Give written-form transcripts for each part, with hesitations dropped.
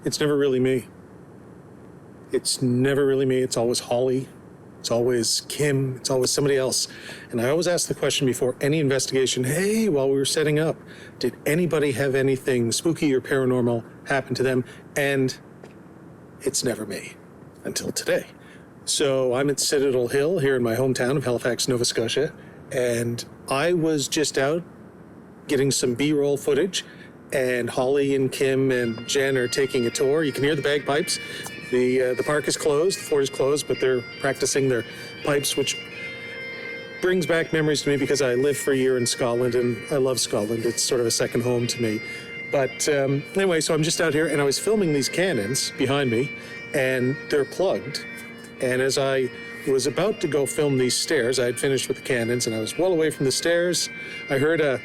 It's never really me. It's never really me. It's always Holly. It's always Kim. It's always somebody else. And I always ask the question before any investigation, hey, while we were setting up, did anybody have anything spooky or paranormal happen to them? And it's never me until today. So I'm at Citadel Hill here in my hometown of Halifax, Nova Scotia. And I was just out getting some B-roll footage. And Holly and Kim and Jen are taking a tour. You can hear the bagpipes. The park is closed, the fort is closed, but they're practicing their pipes, which brings back memories to me because I lived for a year in Scotland and I love Scotland. It's sort of a second home to me. But anyway, so I'm just out here and I was filming these cannons behind me and they're plugged. And as I was about to go film these stairs, I had finished with the cannons and I was well away from the stairs. I heard a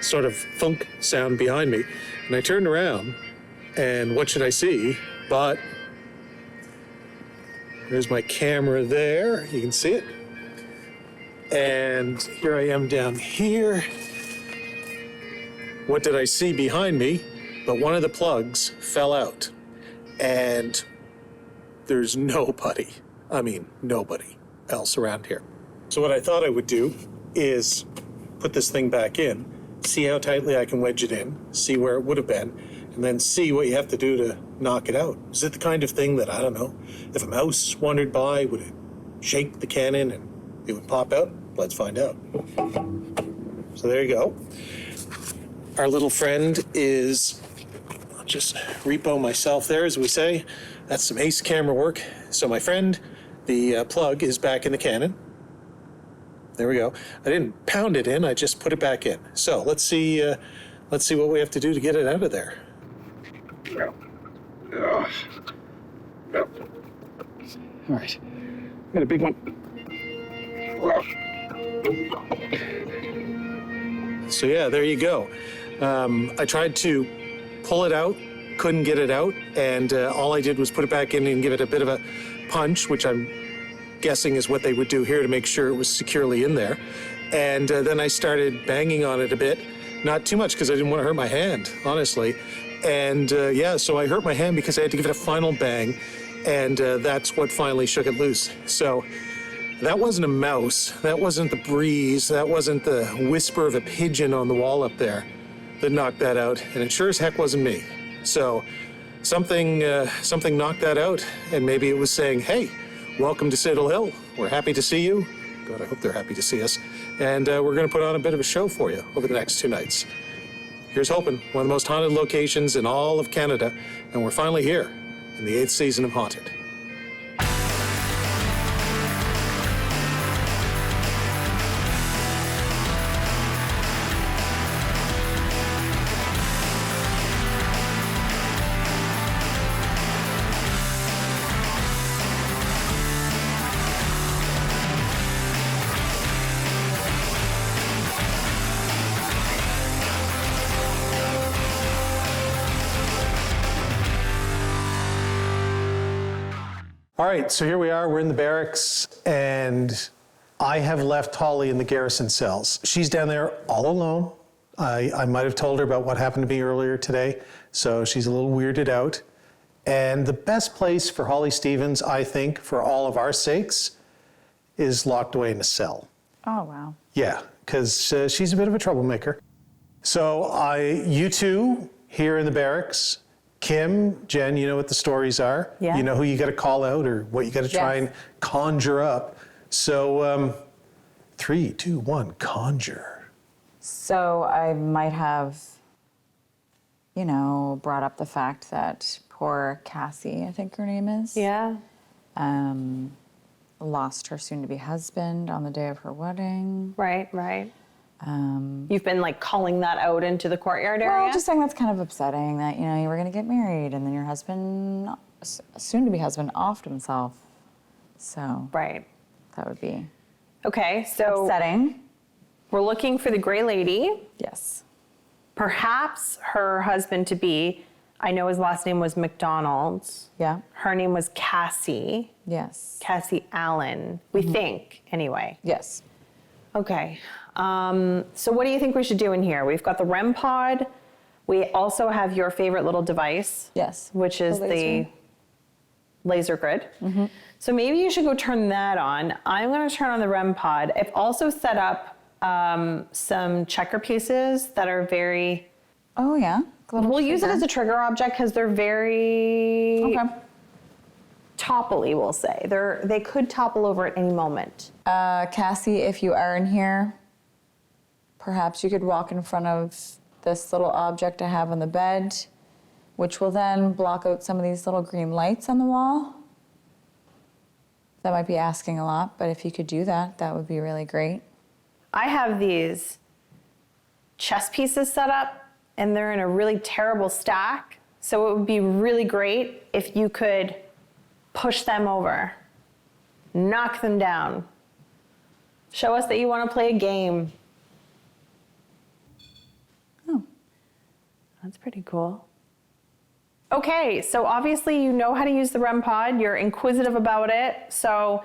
sort of thunk sound behind me and I turned around and what should I see? But there's my camera there. You can see it. And here I am down here. What did I see behind me? But one of the plugs fell out. And there's nobody else around here. So what I thought I would do is put this thing back in, see how tightly I can wedge it in, see where it would have been, and then see what you have to do to knock it out. Is it the kind of thing that, I don't know, if a mouse wandered by, would it shake the cannon and it would pop out? Let's find out. So there you go. Our little friend is, I'll just repo myself there, as we say. That's some ace camera work. So my friend, the plug is back in the cannon. There we go. I didn't pound it in, I just put it back in. So let's see what we have to do to get it out of there. All right, got a big one. So yeah, there you go. I tried to pull it out, couldn't get it out, and all I did was put it back in and give it a bit of a punch, which I'm guessing is what they would do here to make sure it was securely in there. And then I started banging on it a bit, not too much because I didn't want to hurt my hand, honestly. And yeah, so I hurt my hand because I had to give it a final bang, and that's what finally shook it loose. So that wasn't a mouse, that wasn't the breeze, that wasn't the whisper of a pigeon on the wall up there that knocked that out, and it sure as heck wasn't me. So something knocked that out, and maybe it was saying, hey, welcome to Citadel Hill. We're happy to see you. God, I hope they're happy to see us. And we're going to put on a bit of a show for you over the next 2 nights. Here's hoping, one of the most haunted locations in all of Canada, and we're finally here in the 8th season of Haunted. All right, so here we are, we're in the barracks, and I have left Holly in the garrison cells. She's down there all alone. I might have told her about what happened to me earlier today, so she's a little weirded out. And the best place for Holly Stevens, I think, for all of our sakes, is locked away in a cell. Oh, wow. Yeah, because she's a bit of a troublemaker. So you two here in the barracks, Kim, Jen, you know what the stories are. Yeah. You know who you got to call out or what you got to try and conjure up. So 3, 2, 1, conjure. So I might have, brought up the fact that poor Cassie, I think her name is. Yeah. Lost her soon-to-be husband on the day of her wedding. Right. You've been calling that out into the courtyard area? Well, just saying that's kind of upsetting that, you were going to get married and then your husband, soon-to-be husband, offed himself. So. Right. That would be. Okay, so. Upsetting. We're looking for the Gray Lady. Yes. Perhaps her husband-to-be, I know his last name was McDonald. Yeah. Her name was Cassie. Yes. Cassie Allen, we think, anyway. Yes. Okay. So what do you think we should do in here? We've got the REM pod. We also have your favorite little device. Yes. Which is the laser grid. So maybe you should go turn that on. I'm going to turn on the REM pod. I've also set up some checker pieces that are very... Oh, yeah. We'll use it as a trigger object because they're very Okay. topply, we'll say. They could topple over at any moment. Cassie, if you are in here, perhaps you could walk in front of this little object I have on the bed, which will then block out some of these little green lights on the wall. That might be asking a lot, but if you could do that, that would be really great. I have these chess pieces set up, and they're in a really terrible stack. So it would be really great if you could push them over, knock them down, show us that you want to play a game. Oh. That's pretty cool. Okay, so obviously you know how to use the REM pod. You're inquisitive about it. So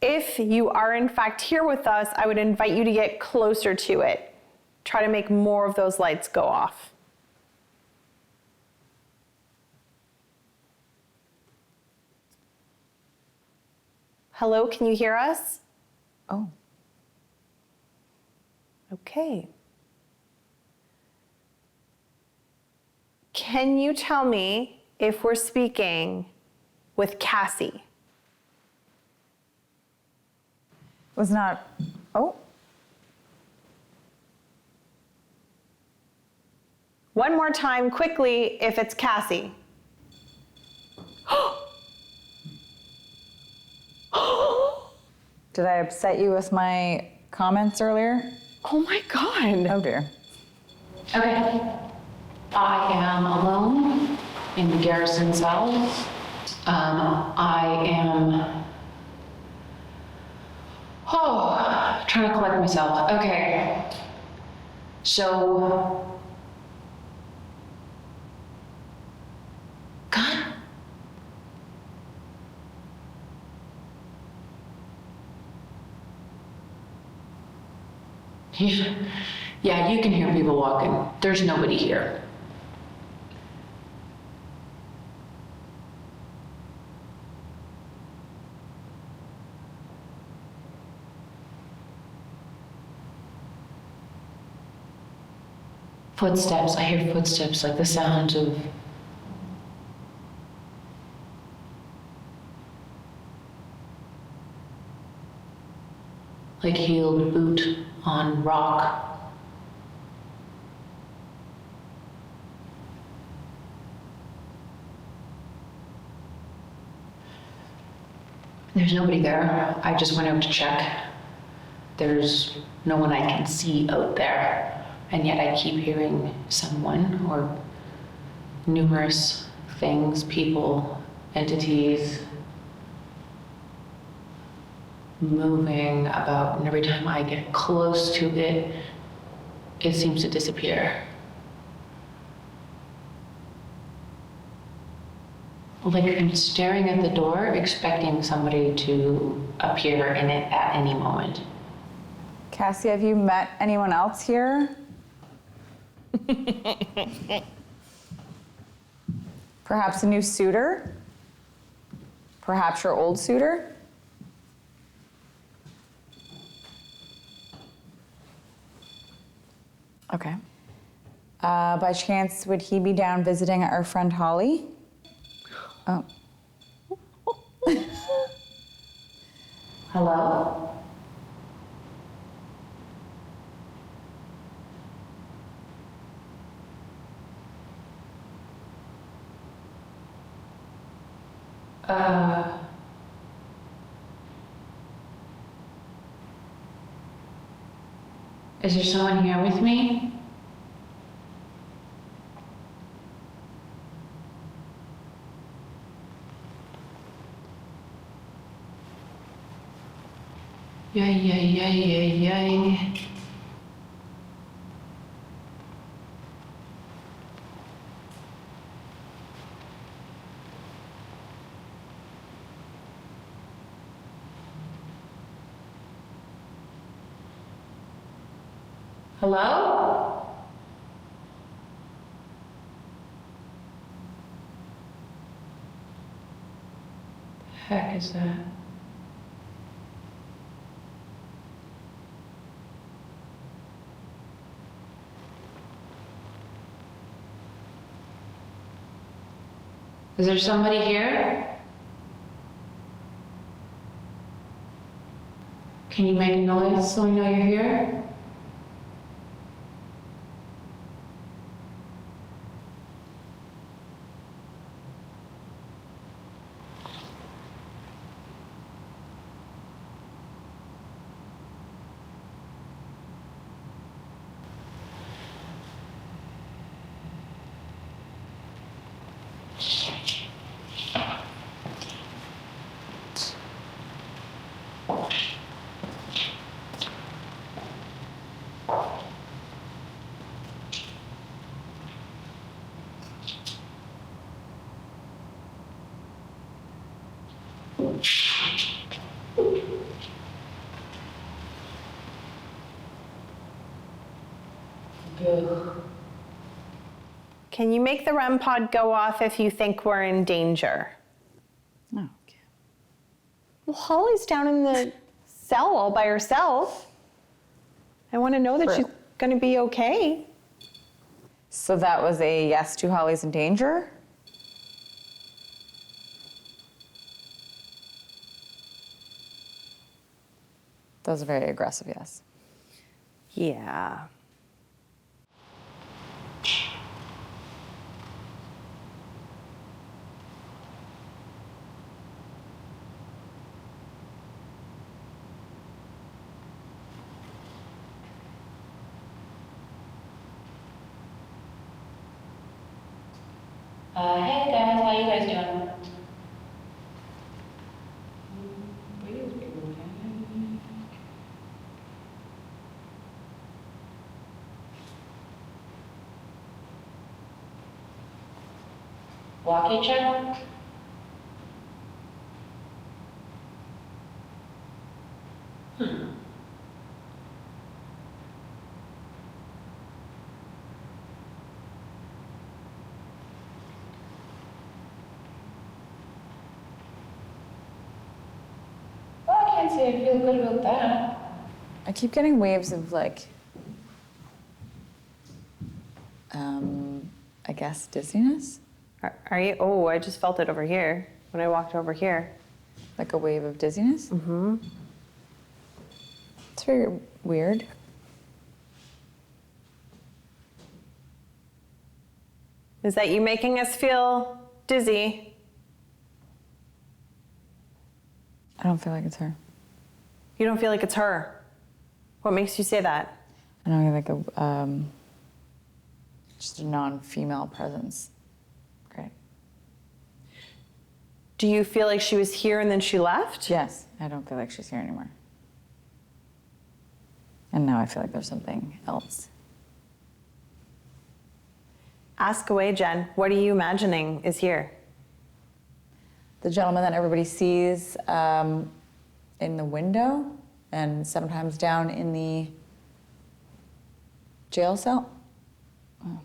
if you are in fact here with us, I would invite you to get closer to it. Try to make more of those lights go off. Hello, can you hear us? Oh. Okay. Can you tell me if we're speaking with Cassie? Was not, oh. One more time, quickly, if it's Cassie. Did I upset you with my comments earlier? Oh my God. Oh dear. Okay. I am alone in the garrison cell. I am, trying to collect myself. Okay. So, God. Yeah, you can hear people walking. There's nobody here. Footsteps, I hear footsteps, like the sound of like heeled boot on rock. There's nobody there. I just went out to check. There's no one I can see out there. And yet I keep hearing someone or numerous things, people, entities moving about. And every time I get close to it, it seems to disappear. Like I'm staring at the door, expecting somebody to appear in it at any moment. Cassie, have you met anyone else here? Perhaps a new suitor? Perhaps your old suitor? Okay. By chance, would he be down visiting our friend Holly? Oh. Hello? Is there someone here with me? Yay, yay, yay, yay, yay. Hello? heck is that? Is there somebody here? Can you make a noise so we know you're here? Can you make the REM pod go off if you think we're in danger? No. Well, Holly's down in the cell all by herself. I want to know that True. she's going to be okay. So that was a yes to Holly's in danger? That was a very aggressive yes. Yeah. Hey guys, how you guys doing? Walkie check? Well, I can't say I feel good about that. I keep getting waves of like, I guess dizziness? Are you? Oh, I just felt it over here when I walked over here. Like a wave of dizziness? Mm-hmm. It's very weird. Is that you making us feel dizzy? I don't feel like it's her. You don't feel like it's her. What makes you say that? I don't feel like a, just a non-female presence. Great. Do you feel like she was here and then she left? Yes, I don't feel like she's here anymore. And now I feel like there's something else. Ask away, Jen. What are you imagining is here? The gentleman that everybody sees in the window and sometimes down in the jail cell. Oh.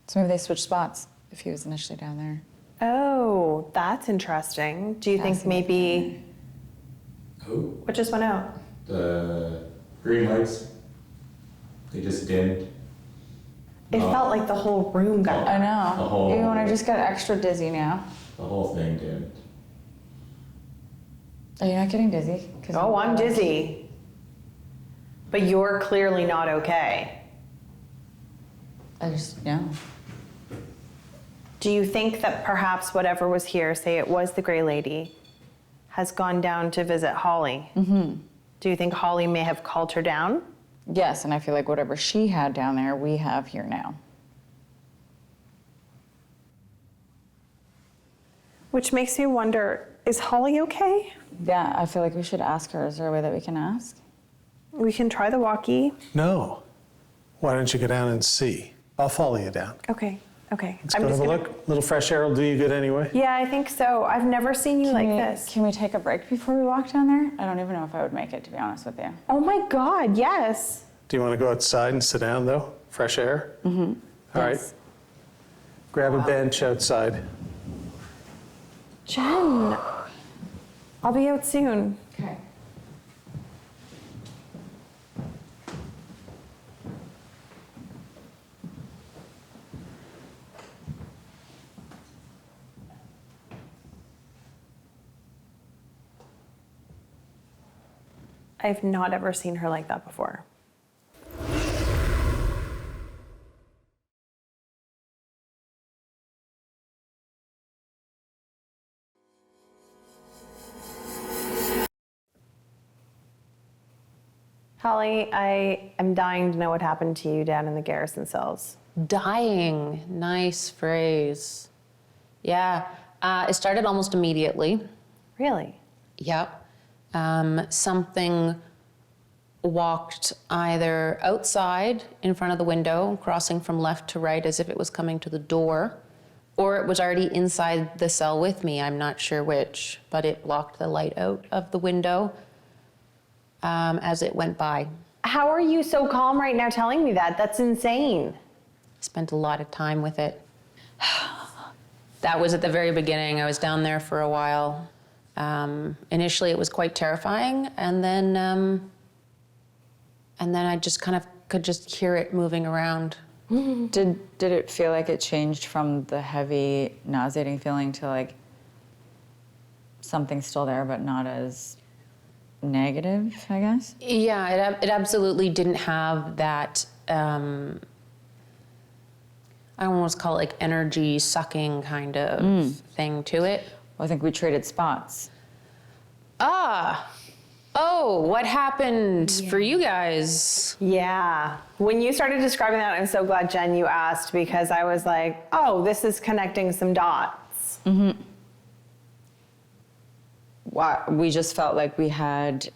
So maybe they switched spots if he was initially down there. Oh, that's interesting. Do you think maybe... Who? What just went out? The green lights. They just dimmed. It felt like the whole room got... I know. The whole- Even when I just got extra dizzy now. The whole thing dimmed. Are you not getting dizzy? 'Cause Oh, I'm dizzy. But you're clearly not okay. I just, no. Do you think that perhaps whatever was here, say it was the gray lady, has gone down to visit Holly? Mm-hmm. Do you think Holly may have called her down? Yes, and I feel like whatever she had down there, we have here now. Which makes me wonder, is Holly okay? Yeah, I feel like we should ask her. Is there a way that we can ask? We can try the walkie. No. Why don't you go down and see? I'll follow you down. Okay, okay. Let's go have a look. Little fresh air will do you good anyway. Yeah, I think so. I've never seen you like this. Can we take a break before we walk down there? I don't even know if I would make it, to be honest with you. Oh my God, yes. Do you want to go outside and sit down, though? Fresh air? Mm-hmm. All right. Yes. Grab a bench outside. Jen, I'll be out soon. Okay. I've not ever seen her like that before. Holly, I am dying to know what happened to you down in the garrison cells. Dying, nice phrase. Yeah, it started almost immediately. Really? Yep. Something walked either outside in front of the window, crossing from left to right as if it was coming to the door, or it was already inside the cell with me. I'm not sure which, but it blocked the light out of the window as it went by. How are you so calm right now telling me that? That's insane. Spent a lot of time with it. That was at the very beginning. I was down there for a while. Initially, it was quite terrifying, and then I just kind of could just hear it moving around. Did it feel like it changed from the heavy, nauseating feeling to like something still there, but not as negative, I guess? Yeah, it absolutely didn't have that, I almost call it like energy sucking kind of thing to it. Well, I think we traded spots. Oh, what happened for you guys? Yeah. When you started describing that, I'm so glad, Jen, you asked, because I was like, oh, this is connecting some dots. We just felt like we had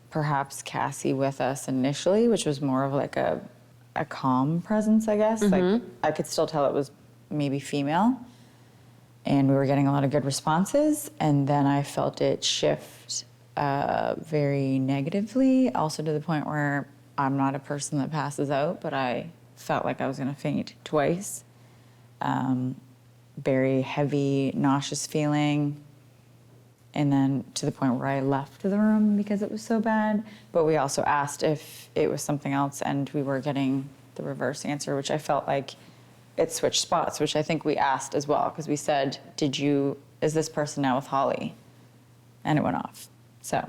perhaps Cassie with us initially, which was more of like a calm presence, I guess. Like I could still tell it was maybe female, and we were getting a lot of good responses. And then I felt it shift very negatively, also to the point where I'm not a person that passes out, but I felt like I was gonna faint twice. Very heavy, nauseous feeling. And then to the point where I left the room because it was so bad. But we also asked if it was something else, and we were getting the reverse answer, which I felt like it switched spots, which I think we asked as well, because we said, is this person now with Holly? And it went off, so.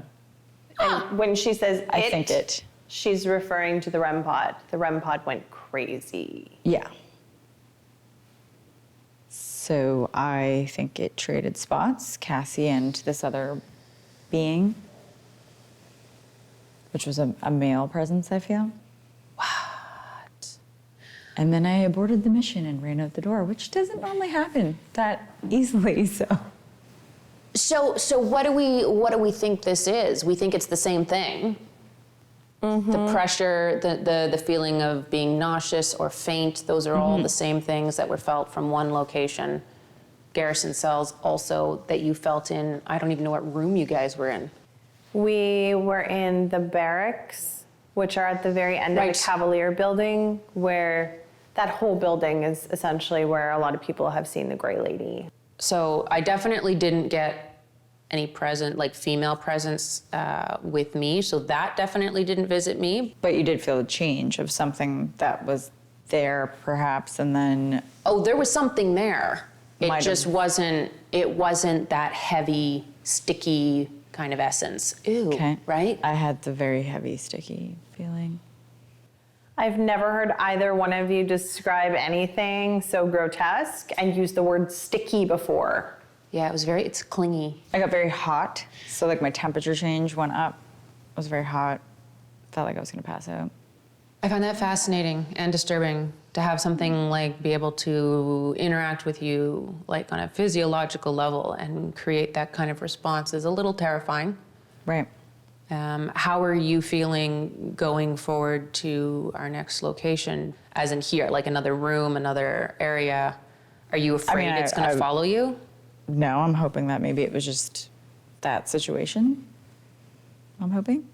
And when she says I think it. she's referring to the REM pod. The REM pod went crazy. Yeah. So I think it traded spots, Cassie and this other being, which was a male presence, I feel. What? And then I aborted the mission and ran out the door, which doesn't normally happen that easily, so. So what do we think this is? We think it's the same thing. The pressure, the feeling of being nauseous or faint, those are all the same things that were felt from one location. Garrison cells also that you felt in, I don't even know what room you guys were in. We were in the barracks, which are at the very end of Right. the Cavalier building, where that whole building is essentially where a lot of people have seen the Gray Lady. So I definitely didn't get any female presence with me, so that definitely didn't visit me. But you did feel a change of something that was there, perhaps, and then. Oh, there was something there. It Might just have. wasn't that heavy, sticky kind of essence. Ew, Okay. right? I had the very heavy, sticky feeling. I've never heard either one of you describe anything so grotesque and use the word sticky before. Yeah, it's clingy. I got very hot, so like my temperature change went up. It was very hot. Felt like I was gonna pass out. I find that fascinating and disturbing to have something like be able to interact with you like on a physiological level and create that kind of response is a little terrifying. Right. How are you feeling going forward to our next location, as in here, like another room, another area? Are you afraid it's going to follow you? No, I'm hoping that maybe it was just that situation. I'm hoping.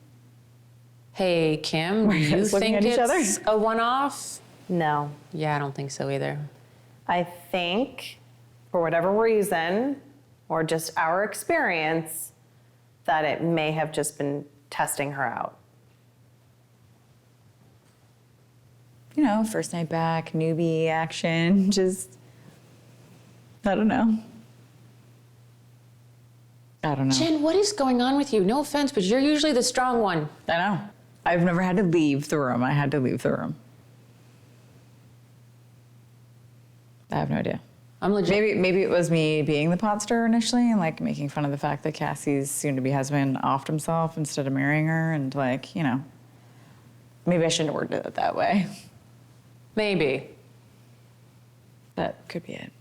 Hey, Kim, do you guys looking think at each other? it's a one-off? No. Yeah, I don't think so either. I think, for whatever reason, or just our experience, that it may have just been testing her out. You know, first night back, newbie action, just, I don't know. I don't know. Jen, what is going on with you? No offense, but you're usually the strong one. I know. I've never had to leave the room. I had to leave the room. I have no idea. I'm legit. Maybe it was me being the pot stirrer initially and like making fun of the fact that Cassie's soon-to-be husband offed himself instead of marrying her, and like, you know, maybe I shouldn't have worded it that way. Maybe. That could be it.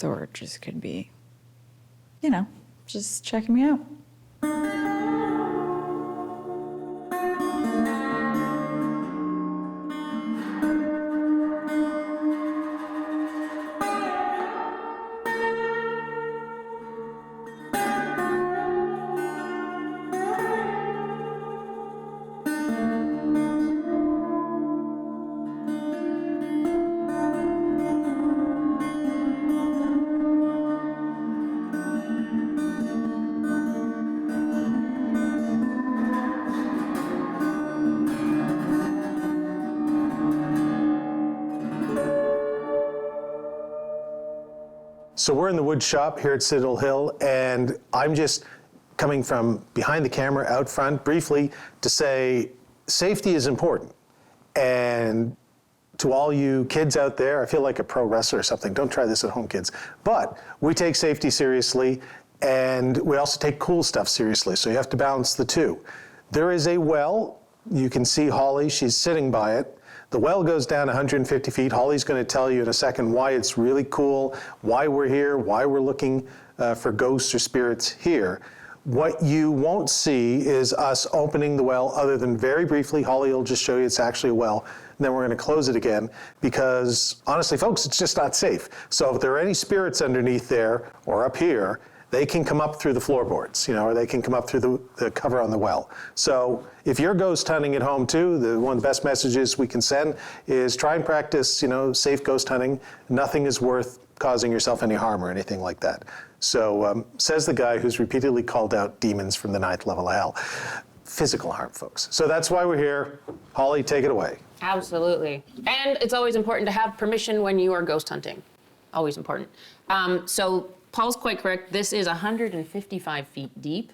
Or it just could be, you know, just checking me out. So we're in the wood shop here at Citadel Hill, and I'm just coming from behind the camera out front briefly to say safety is important. And to all you kids out there, I feel like a pro wrestler or something. Don't try this at home, kids. But we take safety seriously, and we also take cool stuff seriously. So you have to balance the two. There is a well. You can see Holly. She's sitting by it. The well goes down 150 feet. Holly's going to tell you in a second why it's really cool, why we're here, why we're looking for ghosts or spirits here. What you won't see is us opening the well other than very briefly. Holly will just show you it's actually a well, and then we're going to close it again because, honestly, folks, it's just not safe. So if there are any spirits underneath there or up here, they can come up through the floorboards, you know, or they can come up through the cover on the well. So if you're ghost hunting at home too, one of the best messages we can send is try and practice, you know, safe ghost hunting. Nothing is worth causing yourself any harm or anything like that. So says the guy who's repeatedly called out demons from the 9th level of hell. Physical harm, folks. So that's why we're here. Holly, take it away. Absolutely. And it's always important to have permission when you are ghost hunting. Always important. So Paul's quite correct. This is 155 feet deep.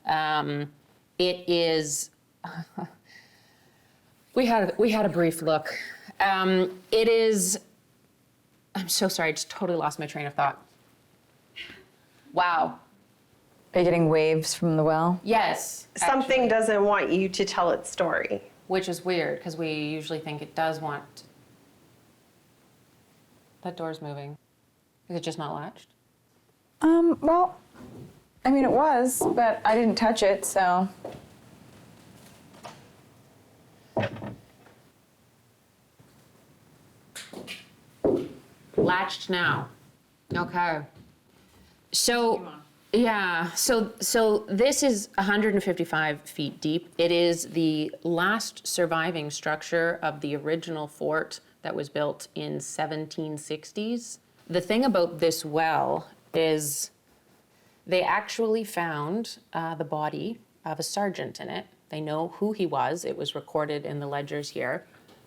It is, we had a brief look. It is, I'm so sorry, I just totally lost my train of thought. Wow. Are you getting waves from the well? Yes. Something actually. doesn't want you to tell its story. Which is weird, because we usually think it does want. That door's moving. Is it just not latched? Well, I mean, it was, but I didn't touch it, so. Latched now. Okay. So, yeah, so this is 155 feet deep. It is the last surviving structure of the original fort that was built in 1760s. The thing about this well is they actually found the body of a sergeant in it. They know who he was. It was recorded in the ledgers here.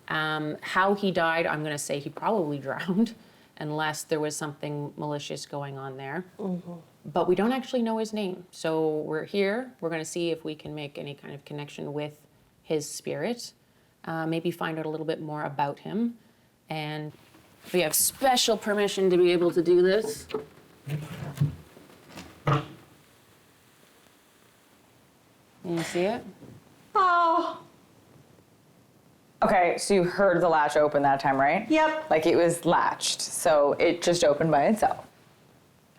How he died, I'm going to say he probably drowned, unless there was something malicious going on there. Mm-hmm. But we don't actually know his name. So we're here. We're going to see if we can make any kind of connection with his spirit, maybe find out a little bit more about him. And we have special permission to be able to do this. Can you see it? Oh. Okay, so you heard the latch open that time, right? Yep. Like it was latched, so it just opened by itself.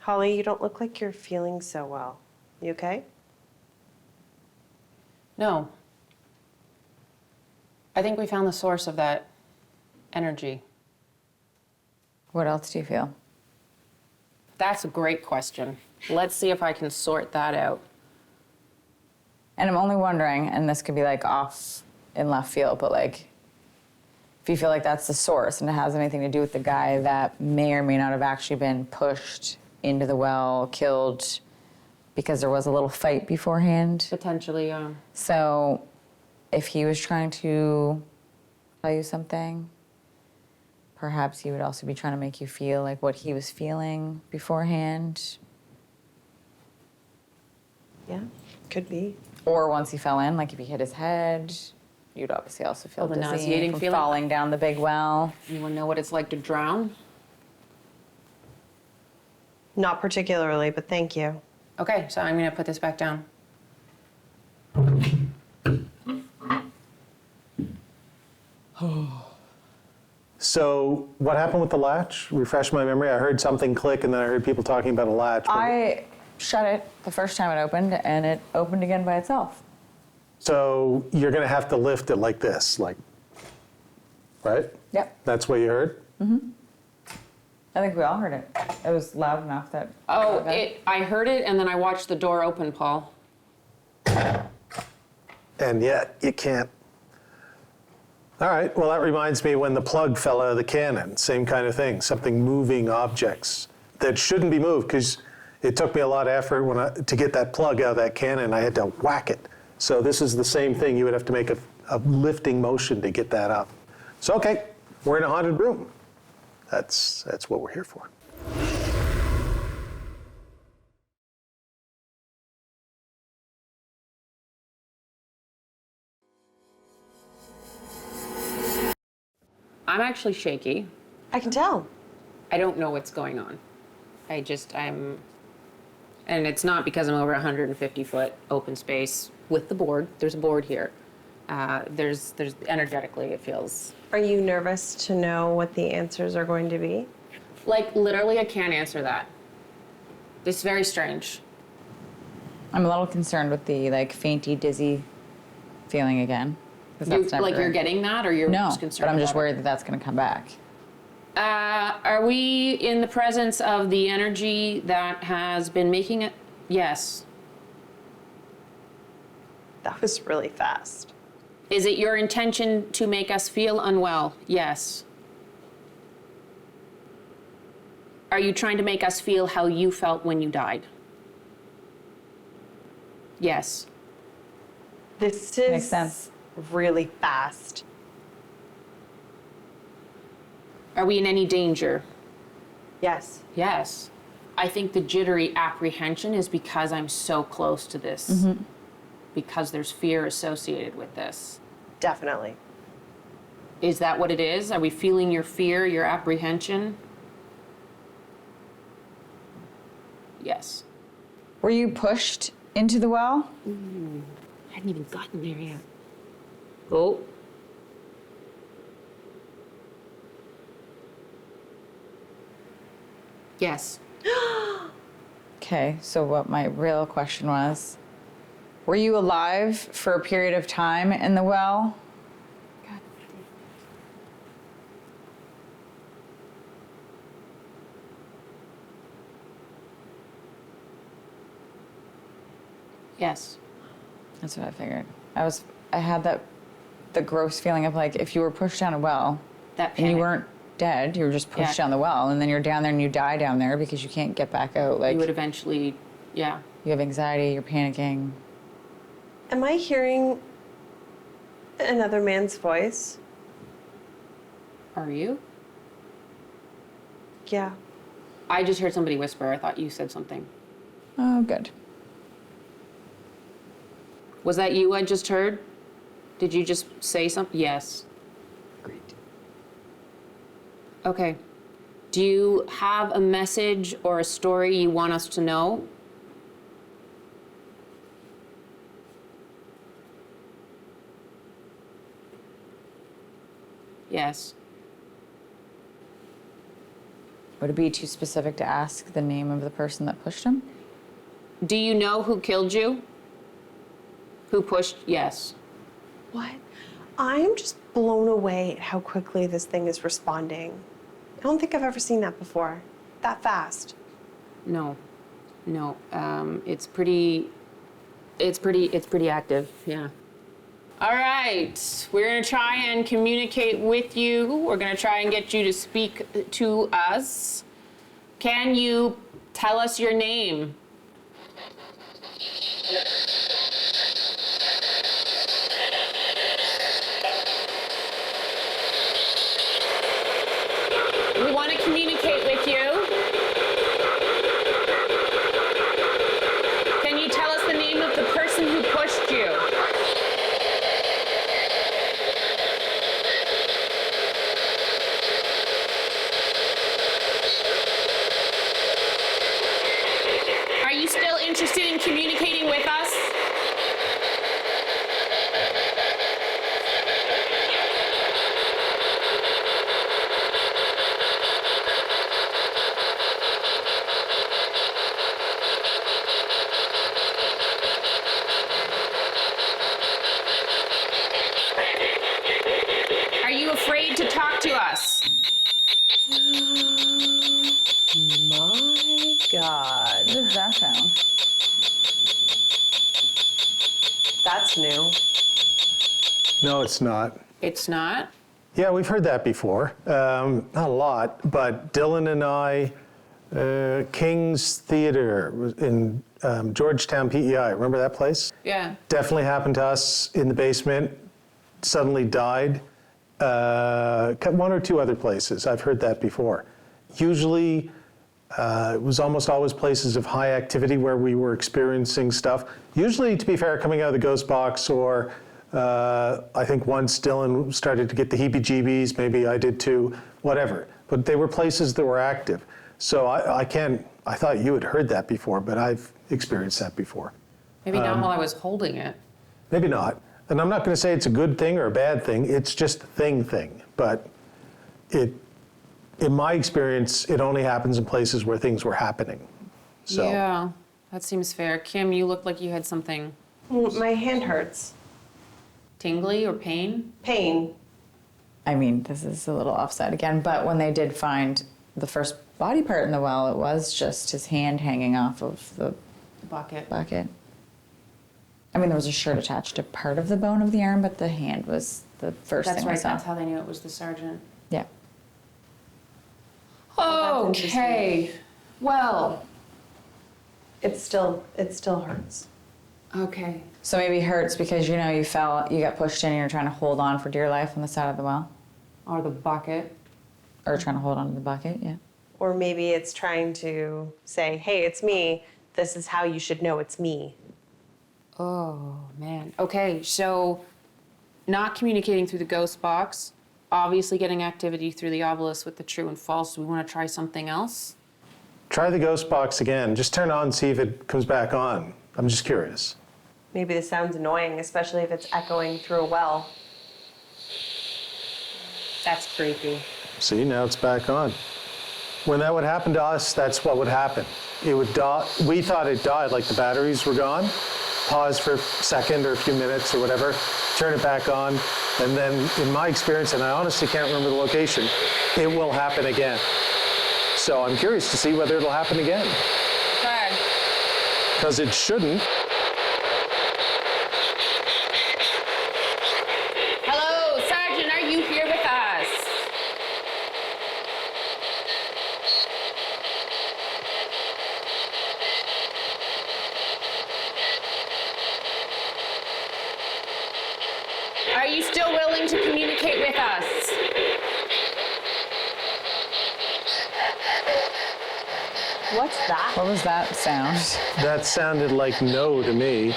Holly, you don't look like you're feeling so well. You okay? No. I think we found the source of that energy. What else do you feel? That's a great question. Let's see if I can sort that out. And I'm only wondering, and this could be like off in left field, but like, if you feel like that's the source and it has anything to do with the guy that may or may not have actually been pushed into the well, killed, because there was a little fight beforehand. Potentially, So if he was trying to tell you something, perhaps he would also be trying to make you feel like what he was feeling beforehand. Yeah, could be. Or once he fell in, like if he hit his head, you'd obviously also feel the dizzy nauseating from feeling? falling down the big well. anyone know what it's like to drown? Not particularly, but thank you. Okay, so I'm gonna put this back down. So what happened with the latch? Refresh my memory. I heard something click and then I heard people talking about a latch. but- I shut it the first time it opened, and it opened again by itself. So you're going to have to lift it like this, like, right? Yep. That's what you heard? I think we all heard it. It was loud enough that. Oh, I heard it and then I watched the door open, Paul. And yet you can't. All right, well, that reminds me when the plug fell out of the cannon, same kind of thing, something moving objects that shouldn't be moved, because it took me a lot of effort to get that plug out of that cannon. I had to whack it. So this is the same thing. You would have to make a lifting motion to get that up. So, okay, we're in a haunted room. That's what we're here for. I'm actually shaky. I can tell. I don't know what's going on. And it's not because I'm over 150-foot open space with the board. There's a board here. There's energetically, it feels. Are you nervous to know what the answers are going to be? Like, literally, I can't answer that. This is very strange. I'm a little concerned with the like fainty, dizzy feeling again. 'Cause that's never- You're getting that, or you're No, just concerned but I'm just about it? worried that that's going to come back. Are we in the presence of the energy that has been making it? Yes. That was really fast. Is it your intention to make us feel unwell? Yes. Are you trying to make us feel how you felt when you died? Yes. This is Makes sense. really fast. Are we in any danger? Yes. Yes. I think the jittery apprehension is because I'm so close to this. Because there's fear associated with this. Definitely. Is that what it is? Are we feeling your fear, your apprehension? Yes. Were you pushed into the well? I hadn't even gotten there yet. Oh. Yes. Okay, so what my real question was, were you alive for a period of time in the well? Yes. That's what I figured. I had the gross feeling of like if you were pushed down a well That and you panic. weren't dead, you were just pushed Yeah. down the well, and then you're down there and you die down there because you can't get back out. Like You would eventually, yeah. you have anxiety, you're panicking. Am I hearing another man's voice? Are you? Yeah. I just heard somebody whisper. I thought you said something. Oh, good. Was that you I just heard? Did you just say something? Yes. Great. Okay. Do you have a message or a story you want us to know? Yes. Would it be too specific to ask the name of the person that pushed him? Do you know who killed you? Who pushed? Yes. What? I'm just blown away at how quickly this thing is responding. I don't think I've ever seen that before. That fast. No. No. It's pretty active. Yeah. All right. We're gonna try and communicate with you. We're gonna try and get you to speak to us. Can you tell us your name? interested in communicating with us? Are you afraid to talk to us? My God. What does that sound? That's new. No, it's not. It's not? Yeah, we've heard that before. Not a lot, but Dylan and I, King's Theater was in Georgetown, PEI. Remember that place? Yeah. Definitely happened to us in the basement. Suddenly died. One or two other places. I've heard that before. Usually, it was almost always places of high activity where we were experiencing stuff. Usually, to be fair, coming out of the ghost box, or I think once Dylan started to get the heebie-jeebies, maybe I did too, whatever. But they were places that were active. So I thought you had heard that before, but I've experienced that before. Maybe not while I was holding it. Maybe not. And I'm not going to say it's a good thing or a bad thing. It's just a thing. But in my experience, it only happens in places where things were happening. So Yeah, that seems fair. Kim, you looked like you had something My hand hurts. tingly or pain. Pain. I mean, this is a little offside again, but when they did find the first body part in the well, it was just his hand hanging off of the Bucket. bucket. I mean, there was a shirt attached to part of the bone of the arm, but the hand was the first That's thing I right, saw. that's how they knew it was the sergeant. Yeah. Okay, well, It still hurts. okay. So maybe it hurts because you fell, you got pushed in, and you're trying to hold on for dear life on the side of the well, Or the bucket. or trying to hold on to the bucket. Yeah. Or maybe it's trying to say, hey, it's me. This is how you should know it's me. Oh, man. Okay, so not communicating through the ghost box, obviously getting activity through the obelisk with the true and false. Do we want to try something else? try the ghost box again. Just turn it on and see if it comes back on. I'm just curious. Maybe the sound's annoying, especially if it's echoing through a well. That's creepy. See, now it's back on. When that would happen to us, that's what would happen. It would die. We thought it died, like the batteries were gone. Pause for a second or a few minutes or whatever, turn it back on, and then in my experience, and I honestly can't remember the location, it will happen again. So I'm curious to see whether it'll happen again, Okay. because it shouldn't. Hello, Sergeant, are you here with us? Are you still willing to communicate with us? What's that? What was that sound? That sounded like no to me,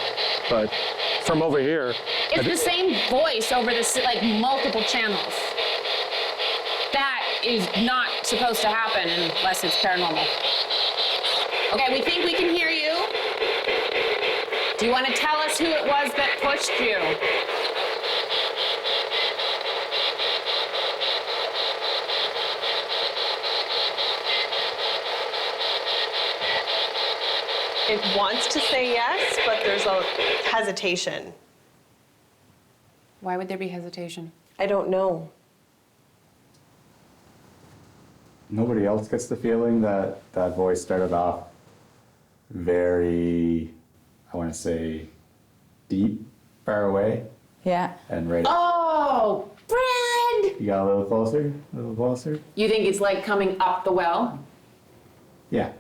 but from over here, It's the same voice over the like multiple channels. That is not supposed to happen unless it's paranormal. Okay, we think we can hear you. Do you want to tell us who it was that pushed you? It wants to say yes, but there's a hesitation. Why would there be hesitation? I don't know. Nobody else gets the feeling that that voice started off very, I want to say, deep, far away, Yeah. and right. Oh, Brad! You got a little closer, a little closer. You think it's like coming up the well? Yeah.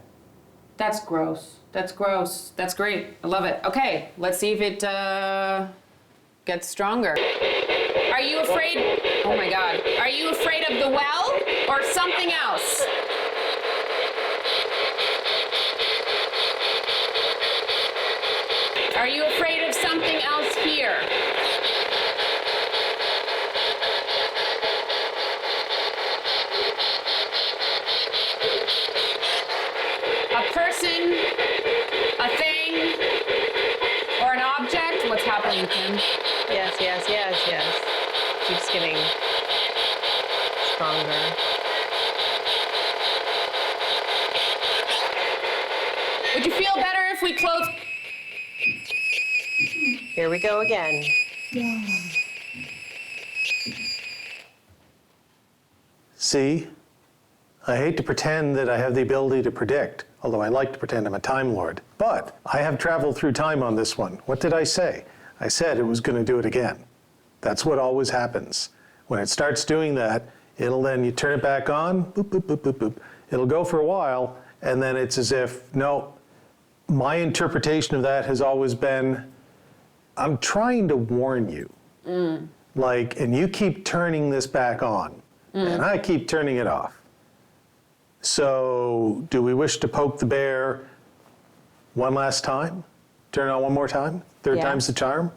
That's gross. That's gross. That's great. I love it. Okay, let's see if it gets stronger. Are you afraid? Oh my God. Are you afraid of the well or something else? Are you afraid of something else here? A person, a thing, coming, Kim. Yes, yes, yes, yes. Keeps getting stronger. Would you feel better if we close? Here we go again. See? I hate to pretend that I have the ability to predict, although I like to pretend I'm a Time Lord. But I have traveled through time on this one. What did I say? I said it was going to do it again. That's what always happens. When it starts doing that, it'll then, you turn it back on, boop, boop, boop, boop, boop. It'll go for a while, and then it's as if, no, my interpretation of that has always been, I'm trying to warn you. Like, and you keep turning this back on, and I keep turning it off. So, do we wish to poke the bear one last time? Turn it on one more time? Third Yeah. time's the charm?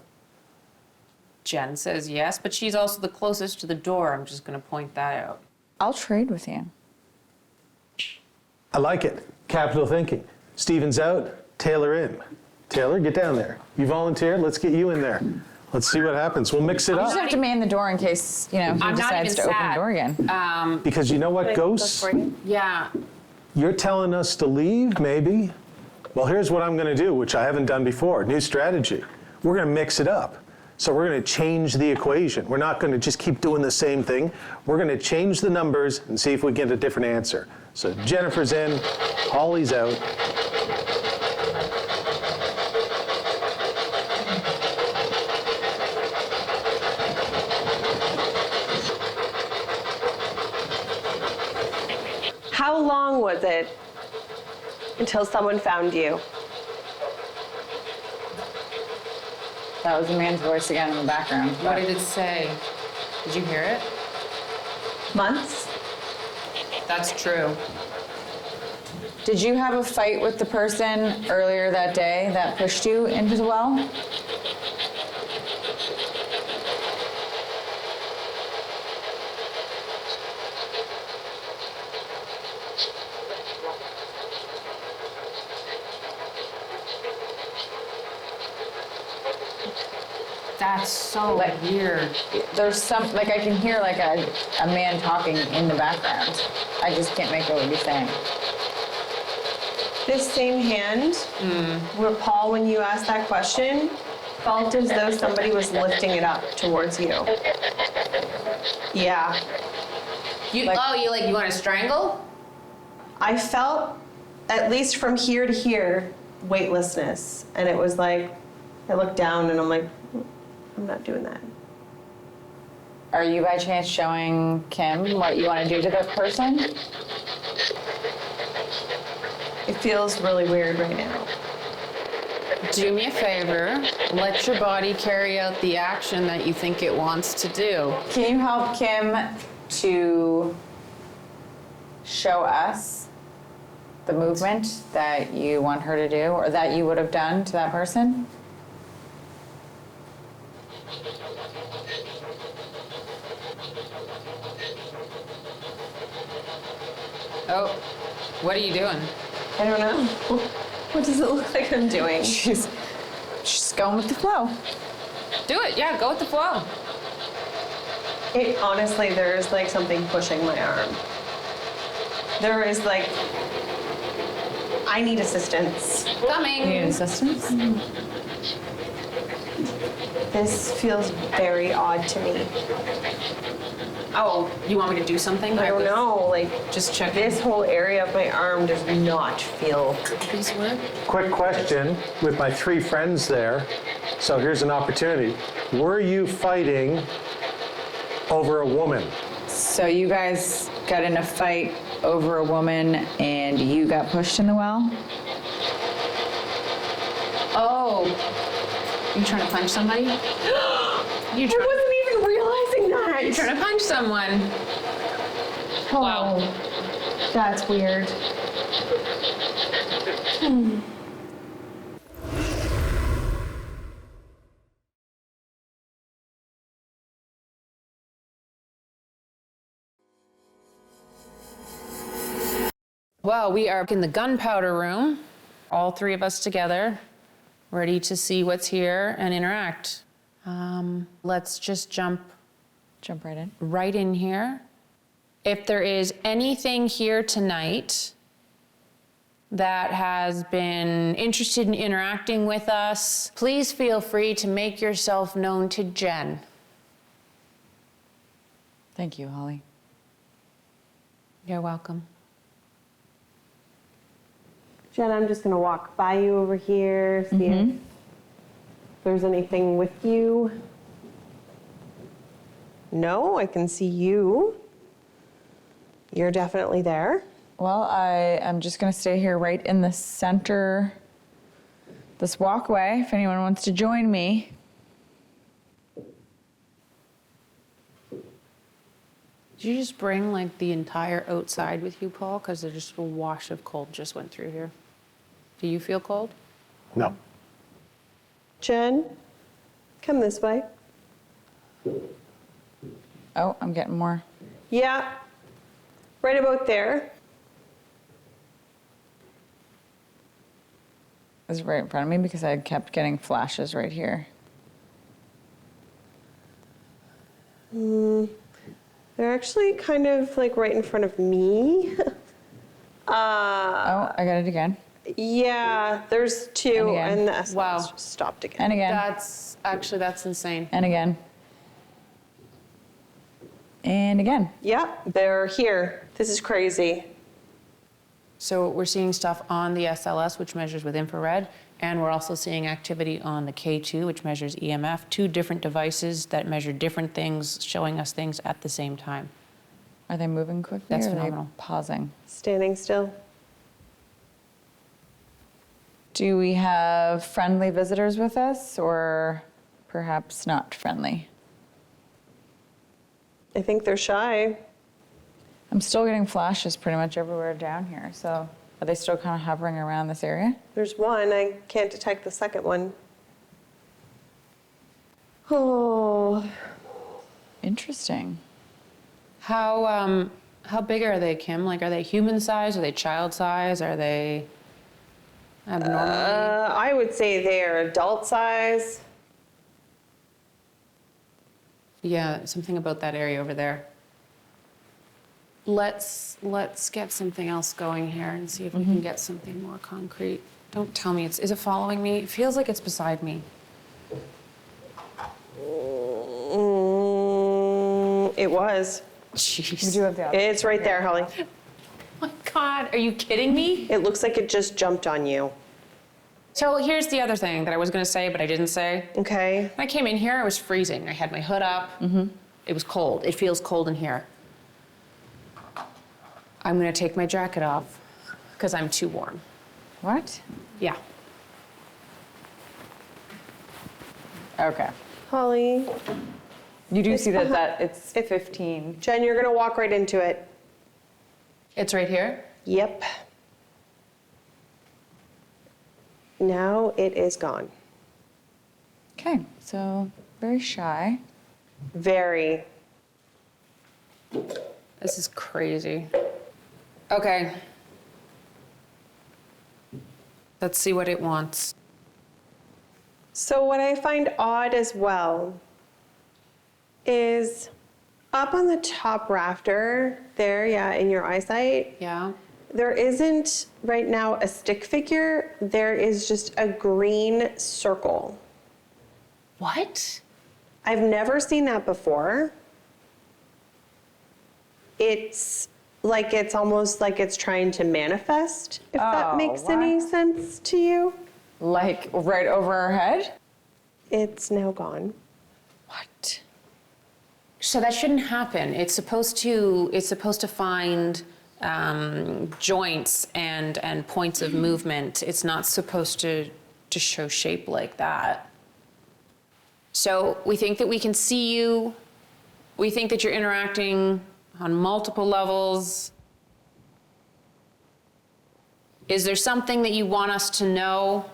Jen says yes, but she's also the closest to the door. I'm just going to point that out. I'll trade with you. I like it. Capital thinking. Steven's out, Taylor in. Taylor, get down there. You volunteered, let's get you in there. Let's see what happens. We'll mix it You just up. have to man the door in case, you know, he I'm not decides even to open the sad. door again. Because you know what, Ghosts? Yeah. You're telling us to leave, maybe? Well, here's what I'm going to do, which I haven't done before. New strategy. We're going to mix it up. So we're going to change the equation. We're not going to just keep doing the same thing. We're going to change the numbers and see if we get a different answer. So Jennifer's in, Holly's out. How long was it until someone found you? That was a man's voice again in the background. What did it say? Did you hear it? Months? That's true. Did you have a fight with the person earlier that day that pushed you into the well? That's so Like- weird. There's some, like I can hear like a man talking in the background. I just can't make out what he's saying. This same hand, where Paul, when you asked that question, felt as though somebody was lifting it up towards you. Yeah. You Like- you want to strangle? I felt, at least from here to here, weightlessness. And it was like, I looked down and I'm like, I'm not doing that. Are you by chance showing Kim what you want to do to this person? It feels really weird right now. Do me a favor. Let your body carry out the action that you think it wants to do. Can you help Kim to show us the movement that you want her to do or that you would have done to that person? Oh, what are you doing? I don't know. What does it look like I'm doing? She's going with the flow. Do it. Yeah, go with the flow. It honestly, there is like something pushing my arm. There is like, I need assistance. Coming. You need assistance? This feels very odd to me. Oh, you want me to do something? I don't know, like Just check this whole area of my arm does not feel. These work. Quick question with my three friends there. So here's an opportunity. Were you fighting over a woman? So you guys got in a fight over a woman and you got pushed in the well? Oh, you trying to punch somebody? I wasn't even realizing that. You're trying to punch someone. Wow. Oh, that's weird. Well, we are in the gunpowder room, all three of us together, ready to see what's here and interact. Let's just jump Jump right in. right in here. If there is anything here tonight that has been interested in interacting with us, please feel free to make yourself known to Jen. Thank you, Holly. You're welcome. Jen, I'm just gonna walk by you over here, see if there's anything with you. No, I can see you. You're definitely there. Well, I am just going to stay here right in the center, this walkway, if anyone wants to join me. Did you just bring like the entire outside with you, Paul? Because there's just a wash of cold just went through here. Do you feel cold? No. Jen, come this way. Oh, I'm getting more. Yeah, right about there. Is it right in front of me? Because I kept getting flashes right here. They're actually kind of like right in front of me. Oh, I got it again. Yeah, there's two, And again. and the S8E10 Wow. just stopped again. And again. That's insane. And again. And again. Yeah, they're here. This is crazy. So we're seeing stuff on the SLS, which measures with infrared, and we're also seeing activity on the K2, which measures EMF, two different devices that measure different things, showing us things at the same time. Are they moving quickly That's or are phenomenal. they pausing? Standing still. Do we have friendly visitors with us or perhaps not friendly? I think they're shy. I'm still getting flashes pretty much everywhere down here. So are they still kind of hovering around this area? There's one. I can't detect the second one. Oh, Interesting. How big are they, Kim? Like, are they human size? Are they child size? Are they abnormal? I would say they're adult size. Yeah, something about that area over there. Let's get something else going here and see if we can get something more concrete. Don't tell me is it following me? It feels like it's beside me. It was. Jeez. We do have the option. It's right there, Holly. Oh my God, are you kidding me? It looks like it just jumped on you. So here's the other thing that I was gonna say, but I didn't say. Okay. When I came in here, I was freezing. I had my hood up. It was cold. It feels cold in here. I'm gonna take my jacket off because I'm too warm. What? Yeah. Okay. Holly. You do It's see that behind- it's 15. Jen, you're gonna walk right into it. It's right here? Yep. Now it is gone. Okay, so very shy. Very. This is crazy. Okay. Let's see what it wants. So what I find odd as well is up on the top rafter there, yeah, in your eyesight, Yeah? there isn't right now a stick figure. There is just a green circle. What? I've never seen that before. It's like it's almost like it's trying to manifest, if that Oh, makes any what? sense to you. Like right over our head? It's now gone. What? So that shouldn't happen. It's supposed to find joints and points of movement. It's not supposed to show shape like that. So we think that we can see you. We think that you're interacting on multiple levels. Is there something that you want us to know?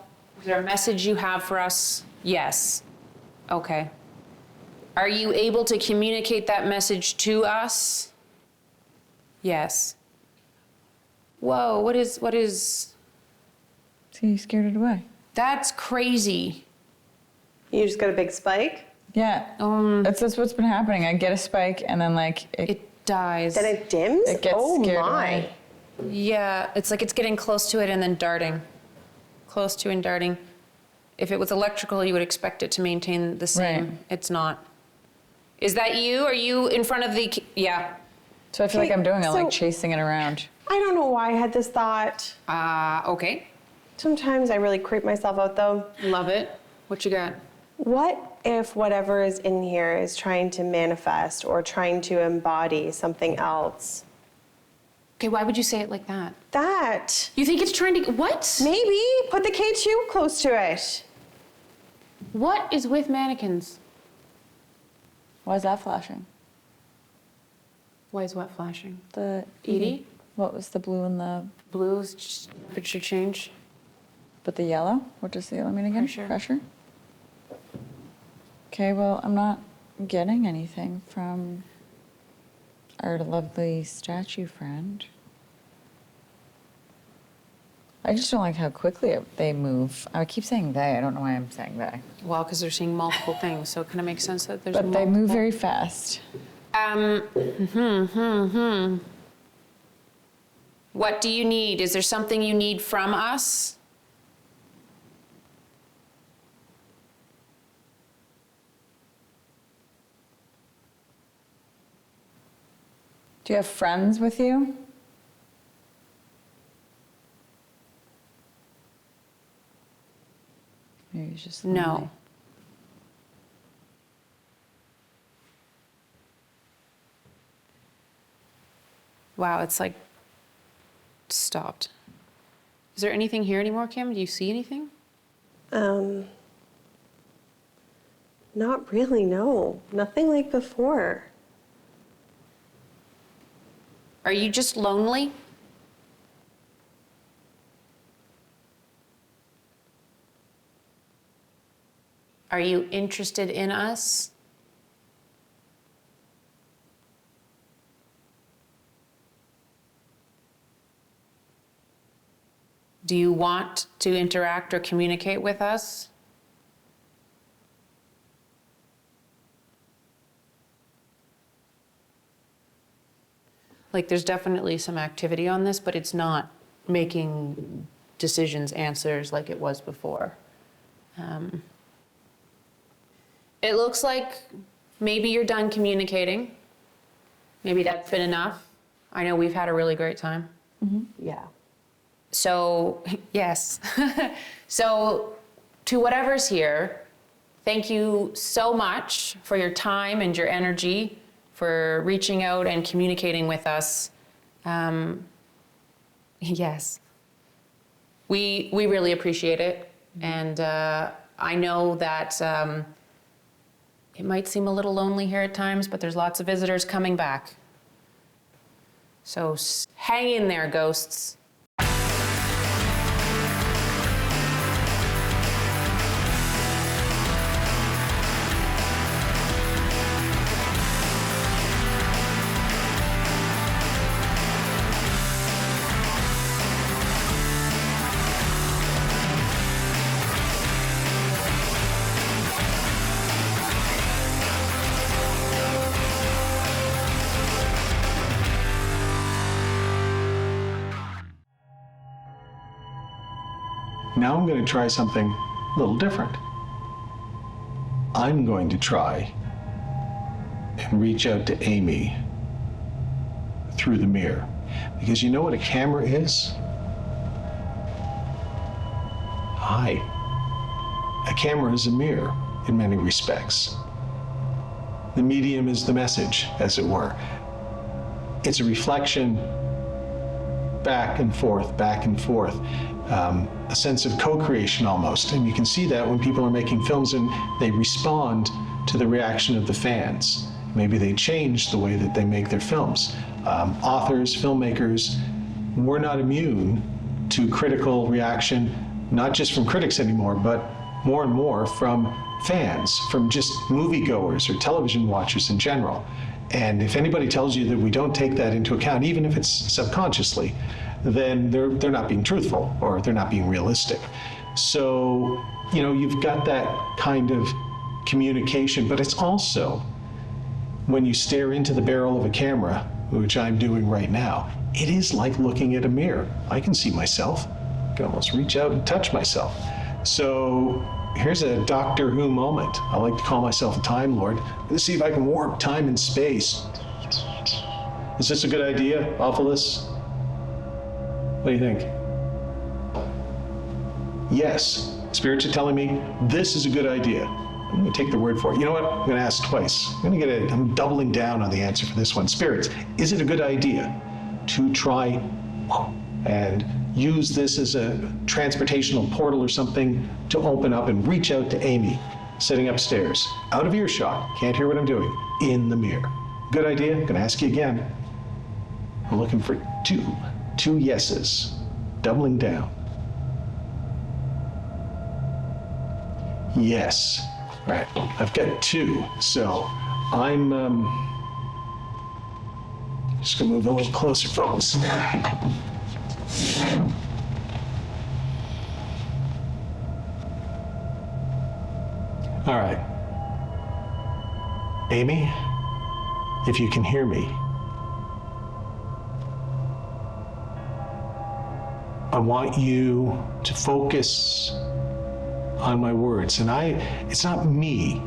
Is there a message you have for us? Yes. Okay. Are you able to communicate that message to us? Yes. Whoa, what is, See, you scared it away. that's crazy. You just got a big spike. Yeah. That's what's been happening. I get a spike and then like It dies. Then it dims? It gets oh scared my. away. Yeah, it's like it's getting close to it and then darting. Close to and darting. If it was electrical, you would expect it to maintain the same. Right. It's not. Is that you? Are you in front of the... Yeah. So I feel like I'm doing it, So- like chasing it around. I don't know why I had this thought. Okay. Sometimes I really creep myself out though. Love it. What you got? What if whatever is in here is trying to manifest or trying to embody something else? Okay, why would you say it like that? That. You think it's trying to... What? Maybe put the K2 close to it. What is with mannequins? Why is that flashing? Why is what flashing? The Edie? What was the blue and the Blues, just temperature change. but the yellow? What does the yellow mean again? Pressure. Okay, well, I'm not getting anything from our lovely statue friend. I just don't like how quickly they move. I keep saying they. I don't know why I'm saying they. Well, because they're seeing multiple things, so it kind of makes sense that there's But they move very fast. What do you need? Is there something you need from us? Do you have friends with you? Maybe it's just No. lonely. Wow, it's like stopped. Is there anything here anymore, Kim? Do you see anything? Not really, no. Nothing like before. Are you just lonely? Are you interested in us? Do you want to interact or communicate with us? Like, there's definitely some activity on this, but it's not making decisions, answers like it was before. It looks like maybe you're done communicating. Maybe that's been enough. I know we've had a really great time. Yeah. So, yes. So, to whatever's here, thank you so much for your time and your energy, for reaching out and communicating with us. Yes. We really appreciate it. And I know that it might seem a little lonely here at times, but there's lots of visitors coming back. So hang in there, ghosts. Now I'm going to try something a little different. I'm going to try and reach out to Amy through the mirror. Because you know what a camera is? Hi. A camera is a mirror in many respects. The medium is the message, as it were. It's a reflection back and forth, back and forth. A sense of co-creation almost. And you can see that when people are making films and they respond to the reaction of the fans. Maybe they change the way that they make their films. Authors, filmmakers, we're not immune to critical reaction, not just from critics anymore, but more and more from fans, from just moviegoers or television watchers in general. And if anybody tells you that we don't take that into account, even if it's subconsciously, then they're not being truthful or they're not being realistic. So, you know, you've got that kind of communication, but it's also when you stare into the barrel of a camera, which I'm doing right now, it is like looking at a mirror. I can see myself. I can almost reach out and touch myself. So here's a Doctor Who moment. I like to call myself a Time Lord. Let's see if I can warp time and space. Is this a good idea, Ophelis? What do you think? Yes, spirits are telling me this is a good idea. I'm gonna take their word for it. You know what? I'm gonna ask twice. I'm doubling down on the answer for this one. Spirits, is it a good idea to try and use this as a transportational portal or something to open up and reach out to Amy, sitting upstairs, out of earshot, can't hear what I'm doing, in the mirror? Good idea? I'm gonna ask you again. I'm looking for two yeses, doubling down. Yes. All right, I've got 2, so I'm just gonna move a little closer, folks. All right. Amy, if you can hear me, I want you to focus on my words. And it's not me.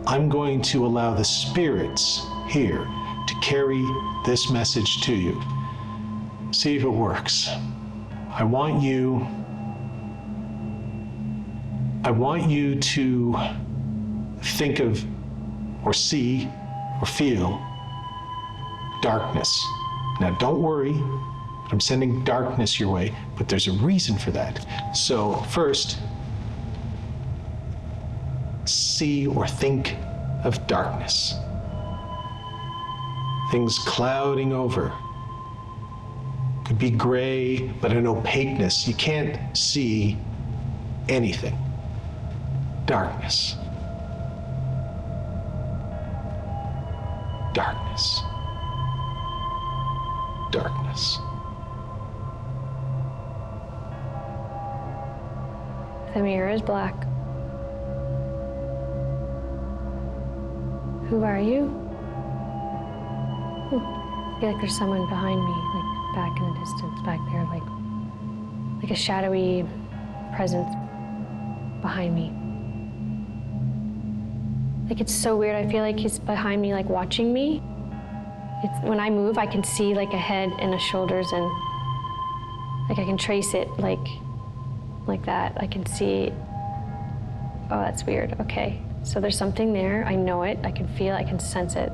I'm going to allow the spirits here to carry this message to you. See if it works. I want you to think of or see or feel darkness. Now don't worry, I'm sending darkness your way, but there's a reason for that. So first, see or think of darkness. Things clouding over. Could be gray, but an opaqueness. You can't see anything. Darkness. Darkness. Darkness. The mirror is black. Who are you? I feel like there's someone behind me, like back in the distance, back there, like a shadowy presence behind me. Like it's so weird. I feel like he's behind me, like watching me. When I move, I can see like a head and a shoulders, and like I can trace it like that. I can see. Oh, that's weird. Okay. So there's something there. I know it. I can feel it. I can sense it.